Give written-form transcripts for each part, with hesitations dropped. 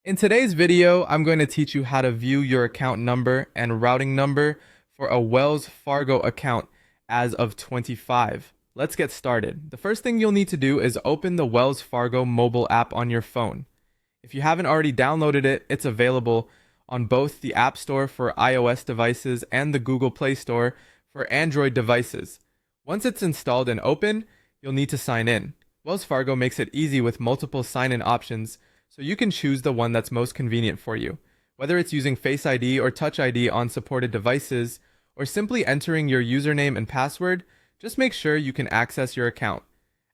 In today's video, I'm going to teach you how to view your account number and routing number for a Wells Fargo account as of 25. Let's get started. The first thing you'll need to do is open the Wells Fargo mobile app on your phone. If you haven't already downloaded it, it's available on both the App Store for iOS devices and the Google Play Store for Android devices. Once it's installed and open, you'll need to sign in. Wells Fargo makes it easy with multiple sign-in options, so you can choose the one that's most convenient for you. Whether it's using Face ID or Touch ID on supported devices, or simply entering your username and password, just make sure you can access your account.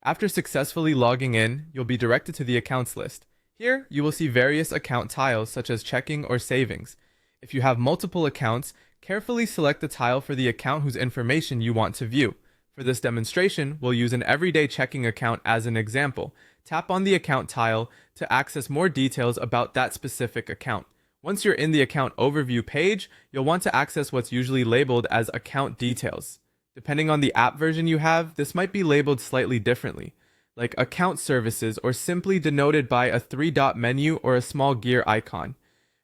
After successfully logging in, you'll be directed to the accounts list. Here, you will see various account tiles such as checking or savings. If you have multiple accounts, carefully select the tile for the account whose information you want to view. For this demonstration, we'll use an everyday checking account as an example. Tap on the account tile to access more details about that specific account. Once you're in the account overview page, you'll want to access what's usually labeled as account details. Depending on the app version you have, this might be labeled slightly differently, like account services or simply denoted by a three-dot menu or a small gear icon.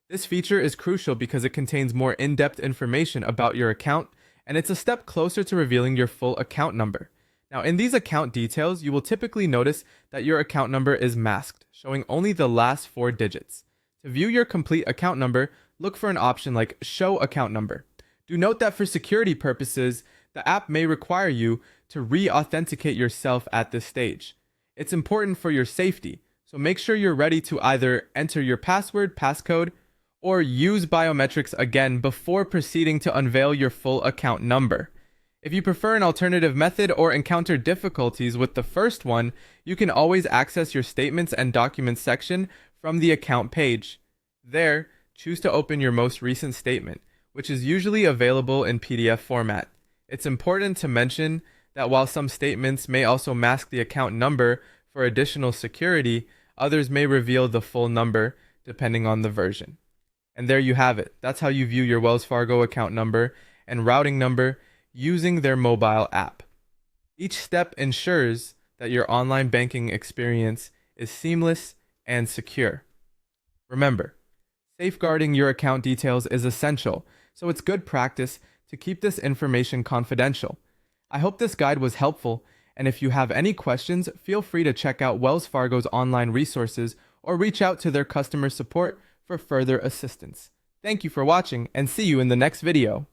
This feature is crucial because it contains more in-depth information about your account, and it's a step closer to revealing your full account number. Now, in these account details, you will typically notice that your account number is masked, showing only the last 4 digits. To view your complete account number, look for an option like Show Account Number. Do note that for security purposes, the app may require you to re-authenticate yourself at this stage. It's important for your safety, so make sure you're ready to either enter your password, passcode, or use biometrics again before proceeding to unveil your full account number. If you prefer an alternative method or encounter difficulties with the first one, you can always access your statements and documents section from the account page. There, choose to open your most recent statement, which is usually available in PDF format. It's important to mention that while some statements may also mask the account number for additional security, others may reveal the full number depending on the version. And there you have it. That's how you view your Wells Fargo account number and routing number using their mobile app. Each step ensures that your online banking experience is seamless and secure. Remember, safeguarding your account details is essential, so it's good practice to keep this information confidential. I hope this guide was helpful, and if you have any questions, feel free to check out Wells Fargo's online resources or reach out to their customer support for further assistance. Thank you for watching, and see you in the next video.